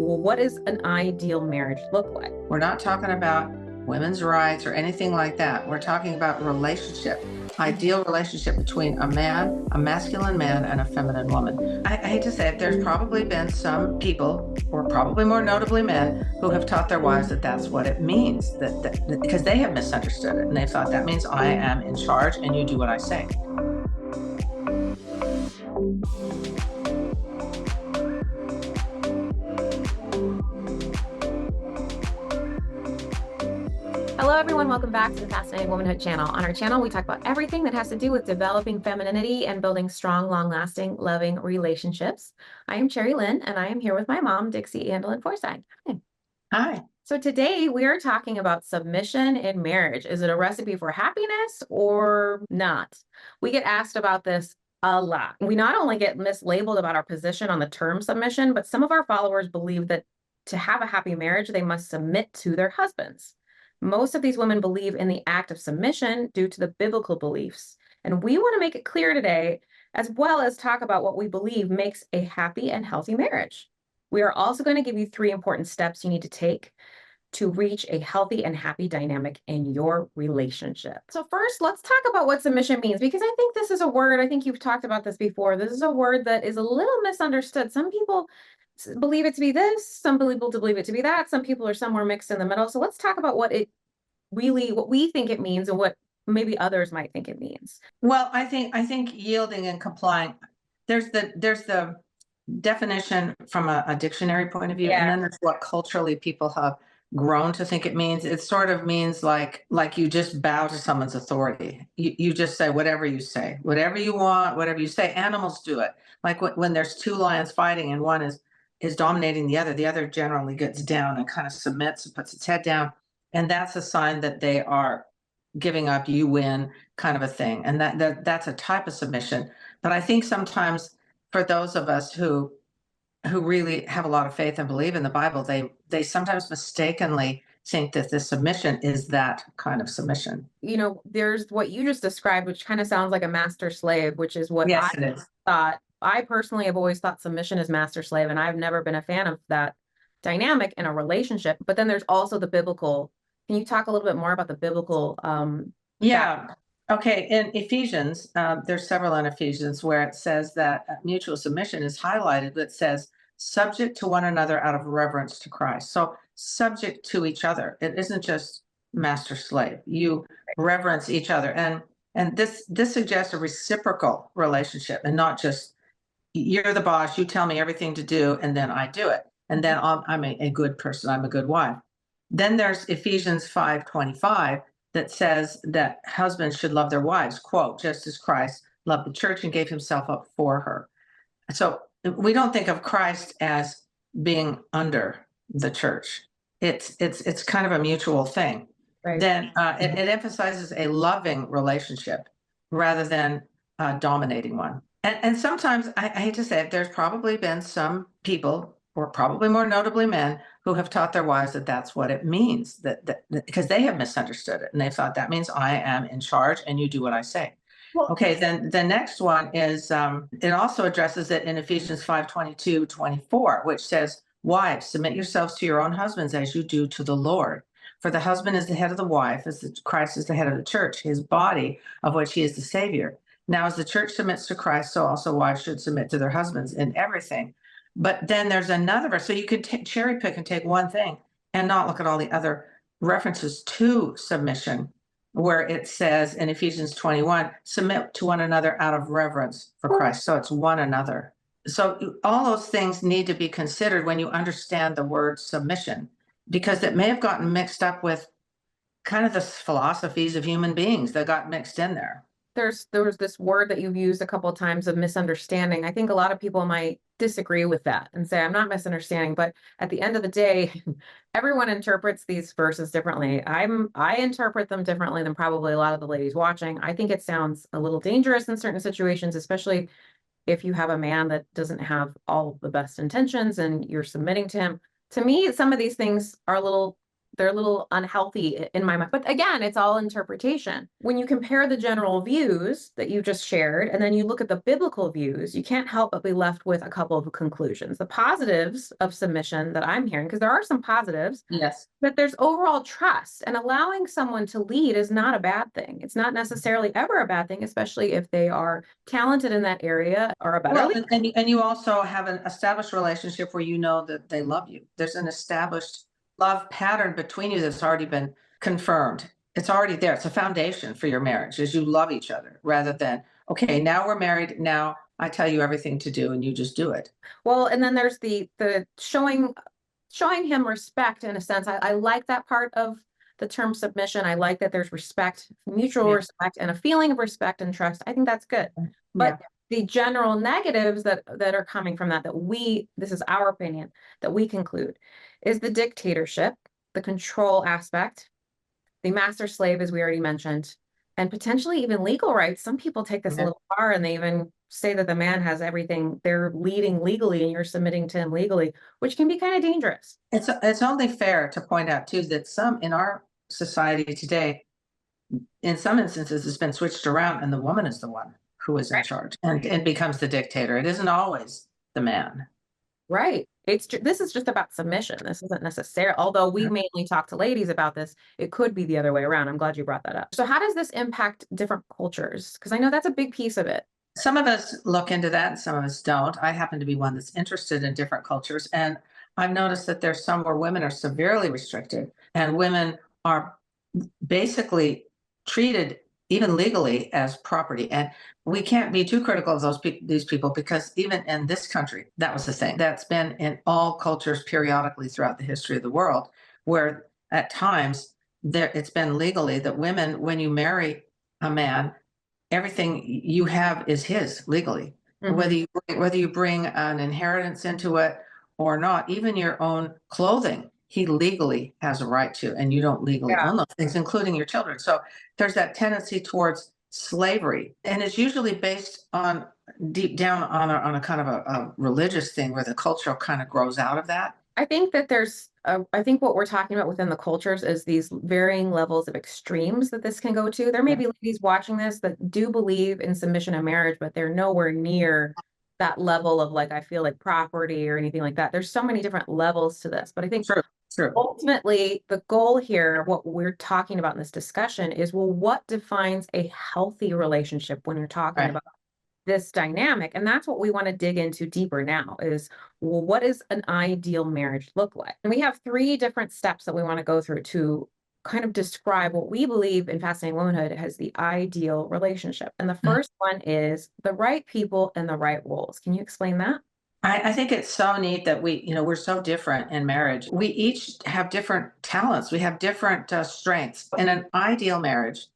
well, what does an ideal marriage look like? We're not talking about women's rights or anything like that. We're talking about relationship, ideal relationship between a man, a masculine man, and a feminine woman. I hate to say it, there's probably been some people, or probably more notably men, who have taught their wives that that's what it means, because they have misunderstood it and they thought that means I am in charge and you do what I say. Hello, everyone. Welcome back to the Fascinating Womanhood channel. On our channel, we talk about everything that has to do with developing femininity and building strong, long-lasting, loving relationships. I am Cherry Lynn, and I am here with my mom, Dixie Andelin Forsythe. Hi. Hi. So today we are talking about submission in marriage. Is it a recipe for happiness or not? We get asked about this a lot. We not only get mislabeled about our position on the term submission, but some of our followers believe that to have a happy marriage, they must submit to their husbands. Most of these women believe in the act of submission due to the biblical beliefs. And we want to make it clear today, as well as talk about what we believe makes a happy and healthy marriage. We are also going to give you 3 important steps you need to take to reach a healthy and happy dynamic in your relationship. So first, let's talk about what submission means, because I think this is a word, I think you've talked about this before. This is a word that is a little misunderstood. Some people believe it to be this, some people believe it to be that, some people are somewhere mixed in the middle. So let's talk about what we think it means and what maybe others might think it means. Well, I think yielding and complying. There's the definition from a dictionary point of view, and then there's what culturally people have grown to think it means. It sort of means like you just bow to someone's authority. You just say whatever you say, whatever you want, whatever you say. Animals do it. Like when there's 2 lions fighting and one is dominating the other generally gets down and kind of submits and puts its head down, and that's a sign that they are giving up, you win, kind of a thing. And that's a type of submission. But I think sometimes for those of us who really have a lot of faith and believe in the Bible, they sometimes mistakenly think that this submission is that kind of submission. You know, there's what you just described, which kind of sounds like a master slave, which is what I Yes, it is. thought. I personally have always thought submission is master slave, and I've never been a fan of that dynamic in a relationship. But then there's also the biblical. Can you talk a little bit more about the biblical Yeah. Okay. In Ephesians, there's several in Ephesians where it says that mutual submission is highlighted. It says subject to one another out of reverence to Christ. So subject to each other. It isn't just master slave. You reverence each other, and this suggests a reciprocal relationship, and not just you're the boss. You tell me everything to do, and then I do it, and then I'm a good person. I'm a good wife. Then there's Ephesians 5:25 that says that husbands should love their wives, quote, just as Christ loved the church and gave himself up for her. So we don't think of Christ as being under the church. It's kind of a mutual thing. Right. Then it emphasizes a loving relationship rather than a dominating one. And sometimes I hate to say it, there's probably been some people, or probably more notably men, who have taught their wives that that's what it means, that because they have misunderstood it and they thought that means I am in charge and you do what I say. Well, Okay, then the next one is it also addresses it in Ephesians 5:22-24, which says, wives, submit yourselves to your own husbands as you do to the Lord. For the husband is the head of the wife, as Christ is the head of the church, his body, of which he is the Savior. Now, as the church submits to Christ, so also wives should submit to their husbands in everything. But then there's another verse. So you could cherry pick and take one thing and not look at all the other references to submission, where it says in Ephesians 21, submit to one another out of reverence for Christ. So it's one another. So all those things need to be considered when you understand the word submission, because it may have gotten mixed up with kind of the philosophies of human beings that got mixed in there. there was this word that you've used a couple of times of misunderstanding. I think a lot of people might disagree with that and say, I'm not misunderstanding, but at the end of the day, everyone interprets these verses differently. I interpret them differently than probably a lot of the ladies watching. I think it sounds a little dangerous in certain situations, especially if you have a man that doesn't have all the best intentions and you're submitting to him. To me, some of these things are a little they're a little unhealthy in my mind. But again, it's all interpretation. When you compare the general views that you just shared, and then you look at the biblical views, you can't help but be left with a couple of conclusions. The positives of submission that I'm hearing, because there are some positives, Yes. that there's overall trust, and allowing someone to lead is not a bad thing. It's not necessarily ever a bad thing, especially if they are talented in that area or a better Well, leader. and you also have an established relationship where you know that they love you. There's an established love pattern between you that's already been confirmed. It's already there. It's a foundation for your marriage, is you love each other rather than, okay, now we're married. Now I tell you everything to do and you just do it. Well, and then there's the showing him respect in a sense. I like that part of the term submission. I like that there's respect, mutual Yeah. respect, and a feeling of respect and trust. I think that's good. But Yeah. the general negatives that are coming from that this is our opinion, that we conclude, is the dictatorship, the control aspect, the master slave, as we already mentioned, and potentially even legal rights. Some people take this a Yeah. little far and they even say that the man has everything, they're leading legally and you're submitting to him legally, which can be kind of dangerous. It's only fair to point out too that some in our society today, in some instances, it's been switched around, and the woman is the one who is in Right. charge and becomes the dictator. It isn't always the man. Right. This is just about submission. This isn't necessary, although we mainly talk to ladies about this, it could be the other way around. I'm glad you brought that up. So how does this impact different cultures? Because I know that's a big piece of it. Some of us look into that and some of us don't. I happen to be one that's interested in different cultures. And I've noticed that there's some where women are severely restricted and women are basically treated even legally as property. And we can't be too critical of these people because even in this country, that was the thing. That's been in all cultures periodically throughout the history of the world, where at times it's been legally that women, when you marry a man, everything you have is his legally. Mhm. Whether you bring an inheritance into it or not, even your own clothing, he legally has a right to, and you don't legally Yeah. own those things, including your children. So there's that tendency towards slavery, and it's usually based on deep down on a kind of a religious thing where the culture kind of grows out of that. I think that I think what we're talking about within the cultures is these varying levels of extremes that this can go to. There may Yeah, be ladies watching this that do believe in submission and marriage, but they're nowhere near that level of like, I feel like property or anything like that. There's so many different levels to this, but I think true, true, ultimately the goal here, what we're talking about in this discussion is, well, what defines a healthy relationship when you're talking right. about this dynamic? And that's what we want to dig into deeper now is, well, what does an ideal marriage look like? And we have three different steps that we want to go through to kind of describe what we believe in Fascinating Womanhood as the ideal relationship. And the Mhm. first one is the right people and the right roles. Can you explain that? I think it's so neat that we're so different in marriage. We each have different talents. We have different strengths. In an ideal marriage,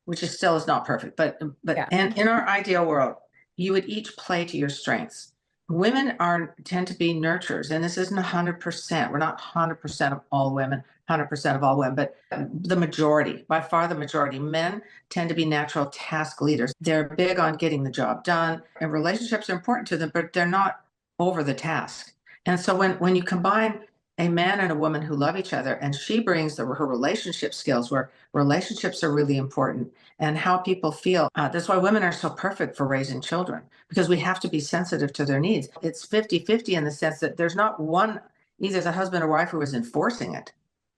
which is still is not perfect, but Yeah. in our ideal world, you would each play to your strengths. Women tend to be nurturers, and this isn't 100%. We're not 100% of all women, 100% of all women, but the majority, by far the majority. Men tend to be natural task leaders. They're big on getting the job done, and relationships are important to them, but they're not over the task. And so when you combine a man and a woman who love each other, and she brings her relationship skills, where relationships are really important, and how people feel. That's why women are so perfect for raising children, because we have to be sensitive to their needs. It's 50-50 in the sense that there's not one, either the husband or wife, who is enforcing it.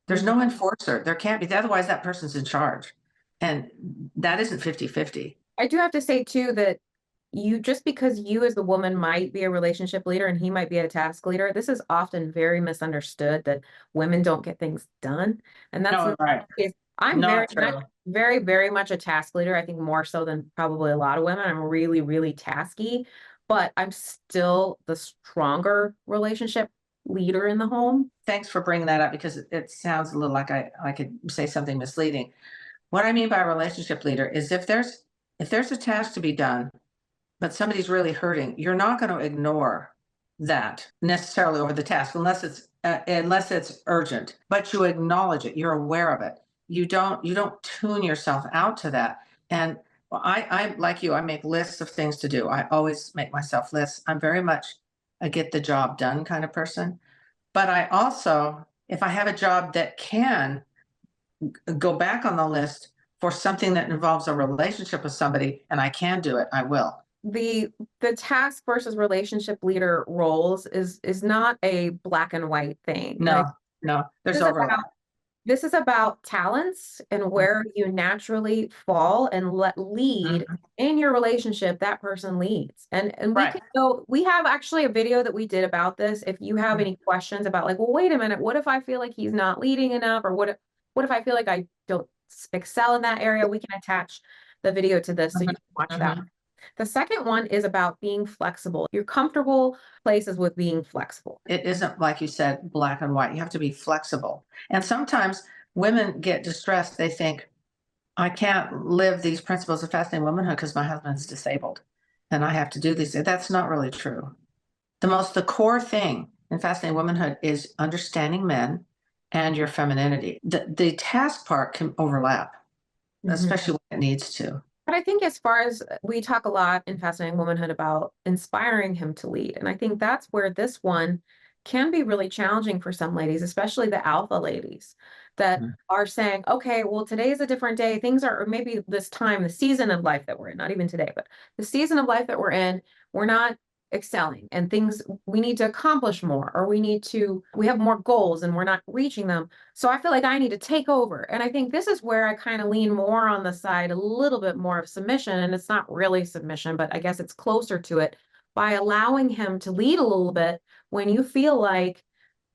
There's Mhm. no enforcer. There can't be. Otherwise, that person's in charge. And that isn't 50-50. I do have to say too that just because you as the woman might be a relationship leader and he might be a task leader, this is often very misunderstood that women don't get things done. And that's No, not right. the case. I'm very Not much, true. very, very much a task leader. I think more so than probably a lot of women. I'm really, really tasky, but I'm still the stronger relationship leader in the home. Thanks for bringing that up, because it sounds a little like I could say something misleading. What I mean by a relationship leader is if there's a task to be done, but somebody's really hurting, you're not going to ignore that necessarily over the task unless it's urgent. But you acknowledge it. You're aware of it. You don't tune yourself out to that. And I like you. I make lists of things to do. I always make myself lists. I'm very much a get the job done kind of person. But I also if I have a job that can go back on the list for something that involves a relationship with somebody and I can do it, I will. The task versus relationship leader roles is not a black and white thing. Like, No, no, there's this is about overlap. this is about talents and where you naturally fall and let lead Mhm. in your relationship. That person leads. And we Right. can go, we have actually a video that we did about this. If you have Mhm. any questions about like, well, wait a minute, what if I feel like he's not leading enough? Or what if I feel like I don't excel in that area? We can attach the video to this so you Mhm. can watch that. Mhm. The second one is about being flexible. You're comfortable places with being flexible. It isn't like you said, black and white. You have to be flexible. And sometimes women get distressed. They think, I can't live these principles of fascinating womanhood because my husband's disabled and I have to do these. That's not really true. The core thing in fascinating womanhood is understanding men and your femininity. The task part can overlap, Mhm. especially when it needs to. But I think as far as we talk a lot in Fascinating Womanhood about inspiring him to lead. And I think that's where this one can be really challenging for some ladies, especially the alpha ladies that Mhm. are saying, okay, well, today's a different day. Things are, or maybe this time, the season of life that we're in, not even today, but the season of life that we're in, we're not excelling and things we need to accomplish more, or we have more goals and we're not reaching them. So I feel like I need to take over. And I think this is where I kind of lean more on the side, a little bit more of submission. And it's not really submission, but I guess it's closer to it by allowing him to lead a little bit when you feel like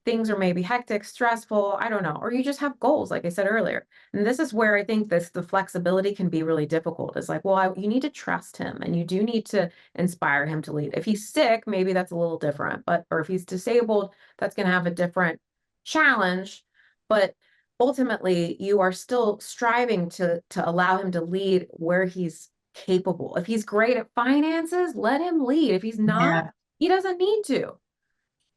things are maybe hectic, stressful, I don't know, or you just have goals, like I said earlier. And this is where I think the flexibility can be really difficult. It's like, well, you need to trust him and you do need to inspire him to lead. If he's sick, maybe that's a little different, but or if he's disabled, that's going to have a different challenge. But ultimately, you are still striving to allow him to lead where he's capable. If he's great at finances, let him lead. If he's not, Yeah. he doesn't need to.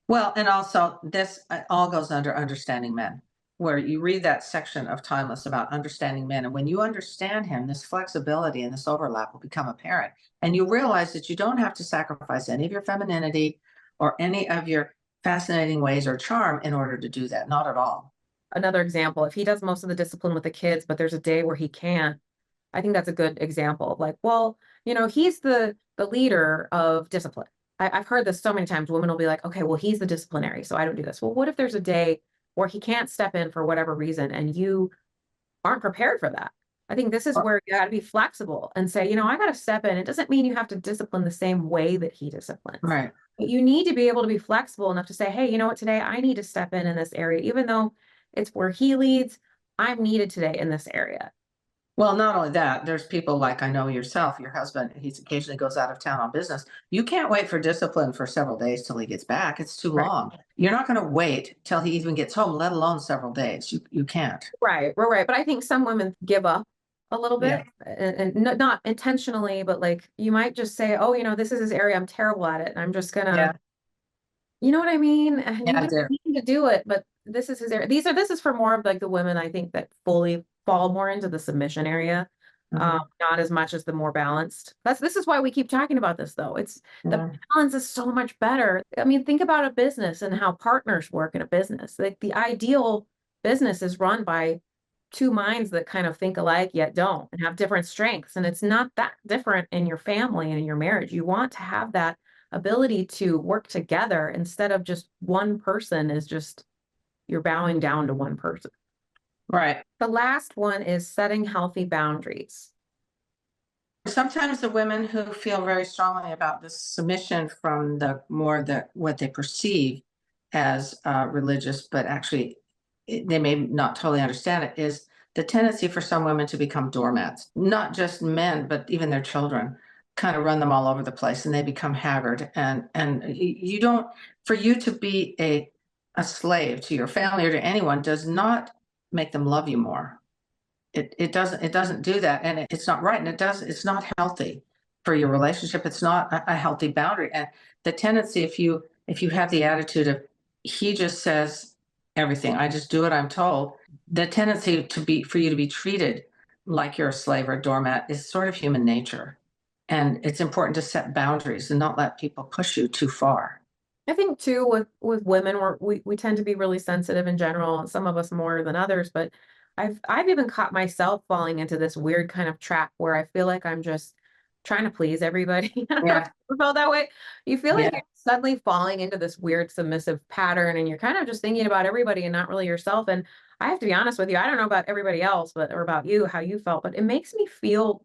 Well, and also this all goes under understanding men, where you read that section of Timeless about understanding men. And when you understand him, this flexibility and this overlap will become apparent. And you realize that you don't have to sacrifice any of your femininity or any of your fascinating ways or charm in order to do that. Not at all. Another example, if he does most of the discipline with the kids, but there's a day where he can't, I think that's a good example of like, well, he's the leader of discipline. I've heard this so many times. Women will be like, okay, well, he's the disciplinary, so I don't do this. Well, what if there's a day where he can't step in for whatever reason and you aren't prepared for that? I think this is Or- where you got to be flexible and say, I got to step in. It doesn't mean you have to discipline the same way that he disciplines. Right. But you need to be able to be flexible enough to say, hey, you know what, today I need to step in this area, even though it's where he leads, I'm needed today in this area. Well, not only that, there's people like I know yourself, your husband, he's occasionally goes out of town on business. You can't wait for discipline for several days till he gets back. It's too Right. long. You're not going to wait till he even gets home, let alone several days. You can't. Right, right, right. But I think some women give up a little bit Yeah. and not intentionally, but like you might just say, oh, this is his area. I'm terrible at it. And I'm just gonna, Yeah. you know what I mean? And Yeah, you I don't do. need to do it, but this is his area. This is for more of like the women I think that fully fall more into the submission area. Mhm. Not as much as the more balanced. This is why we keep talking about this though. It's the Yeah. balance is so much better. I mean, think about a business and how partners work in a business. Like the ideal business is run by two minds that kind of think alike yet don't and have different strengths. And it's not that different in your family and in your marriage. You want to have that ability to work together instead of just one person is just you're bowing down to one person. Right. The last one is setting healthy boundaries. Sometimes the women who feel very strongly about this submission from the what they perceive as religious, but actually they may not totally understand it, is the tendency for some women to become doormats. Not just men, but even their children kind of run them all over the place, and they become haggard. And you don't for you to be a slave to your family or to anyone does not make them love you more. It doesn't do that, and it's not right, and it's not healthy for your relationship. It's not a healthy boundary. And the tendency, if you have the attitude of he just says everything, I just do what I'm told, the tendency to be for you to be treated like you're a slave or a doormat is sort of human nature. And it's important to set boundaries and not let people push you too far. I think too with women we tend to be really sensitive in general, and some of us more than others, but I've even caught myself falling into this weird kind of trap where I feel like I'm just trying to please everybody. I don't know if Yeah, you ever felt that way. You feel like yeah. you're suddenly falling into this weird submissive pattern and you're kind of just thinking about everybody and not really yourself. And I have to be honest with you, I don't know about everybody else, but or about you, how you felt, but it makes me feel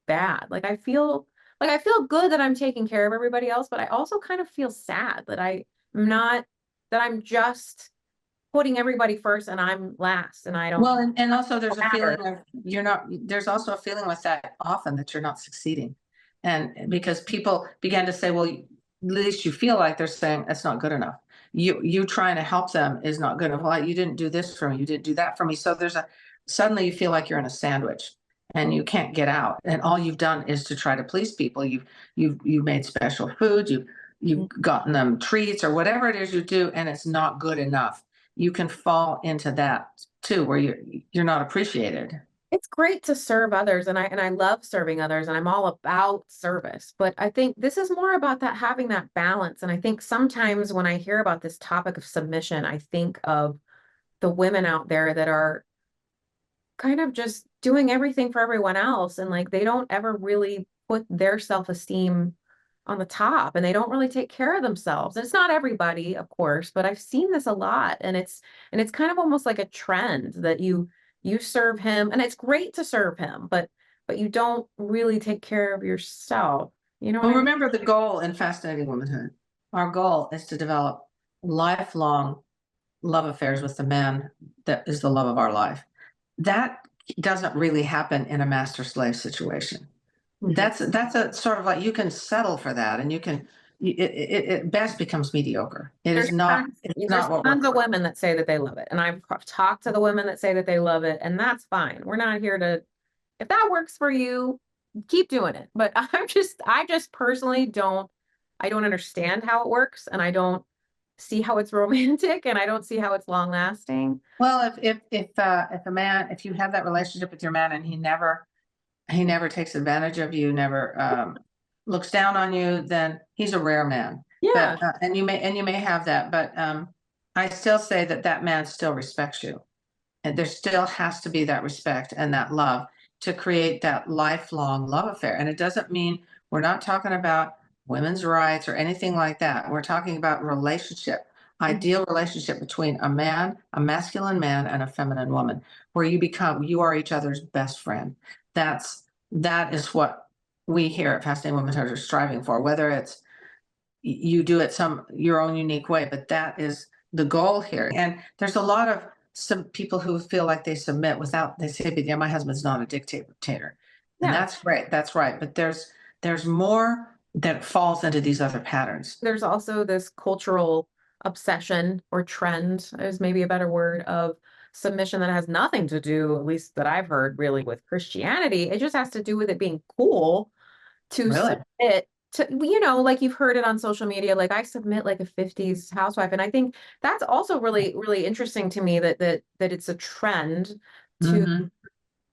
bad. Like I feel good that I'm taking care of everybody else, but I also kind of feel sad that I'm not that I'm just putting everybody first and I'm last and I don't Well, and also there's a matter. feeling of you're not, there's also a feeling with that often that you're not succeeding. And because people began to say, well, at least you feel like they're saying that's not good enough. You trying to help them is not good enough. Well, you didn't do this for me, you didn't do that for me. So there's a suddenly you feel like you're in a sandwich and you can't get out. And all you've done is to try to please people. You've made special food, you've gotten them treats or whatever it is you do, and it's not good enough. You can fall into that too, where you're not appreciated. It's great to serve others and I love serving others and I'm all about service, but I think this is more about that having that balance. And I think sometimes when I hear about this topic of submission, I think of the women out there that are kind of just doing everything for everyone else and like they don't ever really put their self-esteem on the top and they don't really take care of themselves. And it's not everybody, of course, but I've seen this a lot and it's kind of almost like a trend that you serve him and it's great to serve him, but you don't really take care of yourself. You know what Well, I mean? remember the goal in Fascinating Womanhood. Our goal is to develop lifelong love affairs with the man that is the love of our life. That doesn't really happen in a master slave situation. Mhm. That's a sort of like you can settle for that, and you can it best becomes mediocre. It is not. It's There's not what we're tons of for. women that say that they love it. And I've talked to the women that say that they love it, and that's fine. We're not here to if that works for you, keep doing it. But I just personally I don't understand how it works and I don't see how it's romantic and I don't see how it's long lasting. Well, if a man, if you have that relationship with your man and he never takes advantage of you, never looks down on you, then he's a rare man. Yeah. But and you may have that, but I still say that that man still respects you. And there still has to be that respect and that love to create that lifelong love affair. And it doesn't mean we're not talking about women's rights or anything like that. We're talking about relationship, Mhm. ideal relationship between a man, a masculine man, and a feminine woman, where you are each other's best friend. That is what we here at Fascinating Womanhood are striving for, whether it's you do it some your own unique way, but that is the goal here. And there's a lot of some people who feel like they submit without they say, but yeah, my husband's not a dictator. And Yeah. that's great. That's right. But there's more that falls into these other patterns. There's also this cultural obsession or trend is maybe a better word of submission that has nothing to do, at least that I've heard really with Christianity. It just has to do with it being cool to Really? submit to like you've heard it on social media, like I submit like a 50s housewife. And I think that's also really, really interesting to me that it's a trend to Hmm.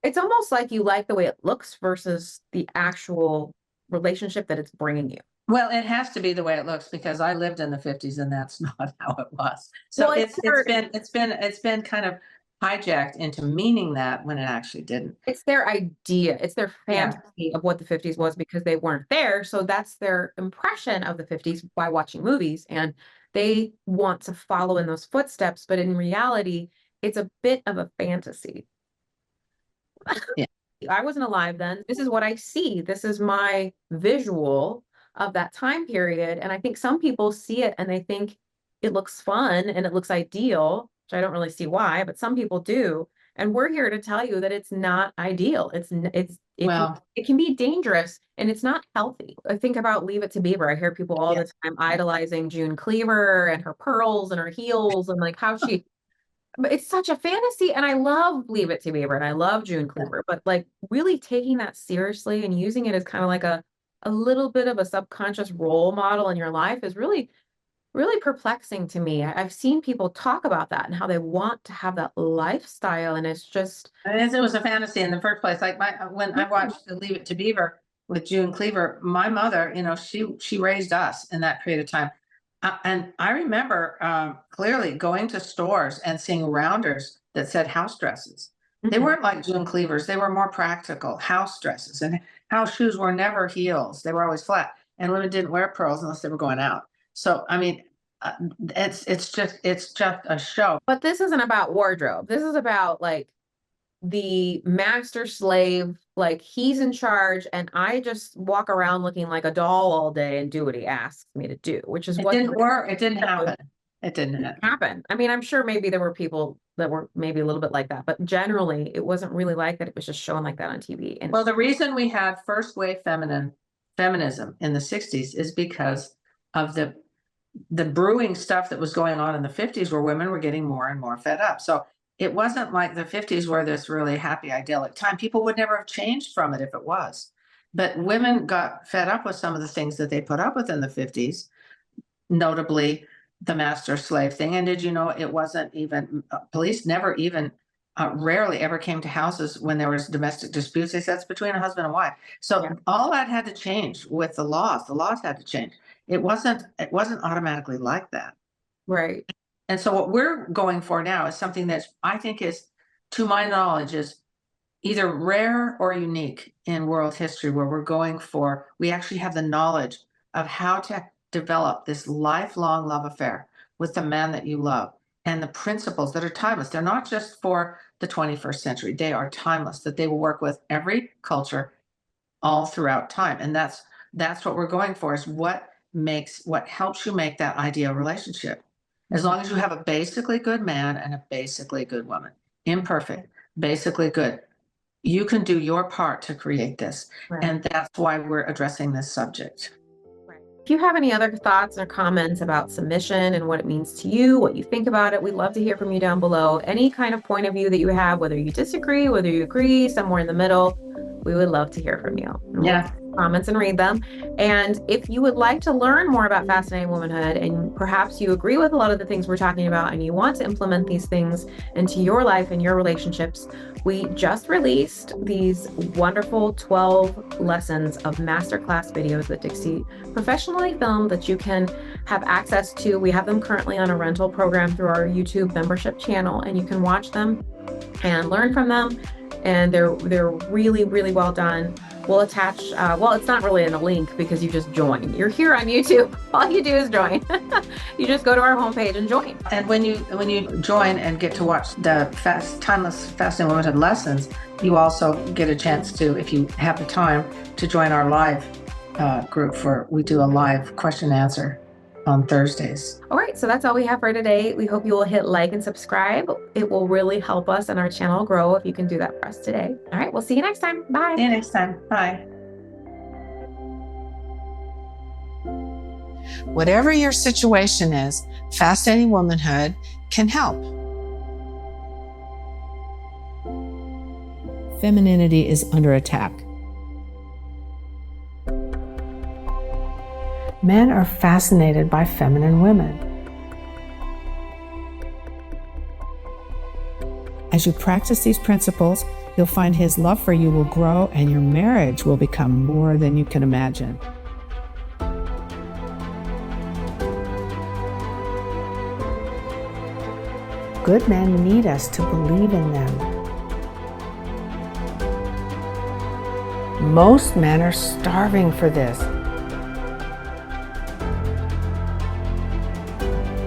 it's almost like you like the way it looks versus the actual relationship that it's bringing you. Well, it has to be the way it looks because I lived in the 50s and that's not how it was. So Well, it's been kind of hijacked into meaning that when it actually didn't. it's their idea, it's their Yeah. fantasy of what the 50s was because they weren't there. So that's their impression of the 50s by watching movies. And they want to follow in those footsteps. But in reality, it's a bit of a fantasy. Yeah. I wasn't alive then. This is what I see. This is my visual of that time period. And I think some people see it and they think it looks fun and it looks ideal, which I don't really see why, but some people do. And we're here to tell you that it's not ideal. Well, It can be dangerous and it's not healthy. I think about Leave It to Beaver. I hear people all yeah. the time idolizing June Cleaver and her pearls and her heels and like how she but it's such a fantasy, and I love Leave It to Beaver, and I love June Cleaver, but, like, really taking that seriously and using it as kinda like a little bit of a subconscious role model in your life is really, really perplexing to me. I've seen people talk about that and how they want to have that lifestyle, and it's just It was a fantasy in the first place. Like when I yeah, watched the Leave It to Beaver with June Cleaver, my mother, she raised us in that period of time. And I remember clearly going to stores and seeing rounders that said house dresses. They Mhm. weren't like June cleavers, they were more practical house dresses. And house shoes were never heels, they were always flat. And women didn't wear pearls unless they were going out. So, I mean, it's just a show. But this isn't about wardrobe. This is about like the master slave, like he's in charge, and I just walk around looking like a doll all day and do what he asks me to do, which is It what didn't work. It didn't happen. It didn't happen. happened. I mean, I'm sure maybe there were people that were maybe a little bit like that, but generally it wasn't really like that. It was just shown like that on TV. And Well, the reason we had first wave feminism in the 60s is because of the brewing stuff that was going on in the 50s where women were getting more and more fed up. So it wasn't like the 50s were this really happy, idyllic time. People would never have changed from it if it was. But women got fed up with some of the things that they put up with in the 50s, notably the master slave thing. And did you know it wasn't even, police never even, rarely ever came to houses when there was domestic disputes. They said it's between a husband and wife. So yeah, all that had to change with the laws. The laws had to change. It wasn't automatically like that. right. And so what we're going for now is something that I think is, to my knowledge, is either rare or unique in world history, where we actually have the knowledge of how to develop this lifelong love affair with the man that you love, and the principles that are timeless. They're not just for the 21st century, they are timeless, that they will work with every culture all throughout time. And that's what we're going for, is what helps you make that ideal relationship. As long as you have a basically good man and a basically good woman, imperfect, basically good, you can do your part to create this. Right. And that's why we're addressing this subject. Right. If you have any other thoughts or comments about submission and what it means to you, what you think about it, we'd love to hear from you down below. Any kind of point of view that you have, whether you disagree, whether you agree, somewhere in the middle, we would love to hear from you. Yeah. Comments and read them. And if you would like to learn more about Fascinating Womanhood, and perhaps you agree with a lot of the things we're talking about and you want to implement these things into your life and your relationships, we just released these wonderful 12 lessons of masterclass videos that Dixie professionally filmed that you can have access to. We have them currently on a rental program through our YouTube membership channel, and you can watch them and learn from them. And they're really, really well done. We'll attach, well, it's not really in a link because you just join. You're here on YouTube. All you do is join. You just go to our homepage and join. And when you join and get to watch the timeless Fascinating Womanhood lessons, you also get a chance to, if you have the time, to join our live group we do a live question and answer on Thursdays. All right, so that's all we have for today. We hope you will hit like and subscribe. It will really help us and our channel grow if you can do that for us today. All right, we'll see you next time. Bye. See you next time. Bye. Whatever your situation is, Fascinating Womanhood can help. Femininity is under attack. Men are fascinated by feminine women. As you practice these principles, you'll find his love for you will grow and your marriage will become more than you can imagine. Good men need us to believe in them. Most men are starving for this.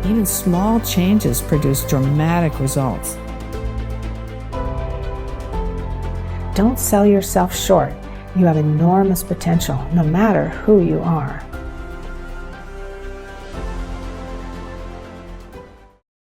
Even small changes produce dramatic results. Don't sell yourself short. You have enormous potential, no matter who you are.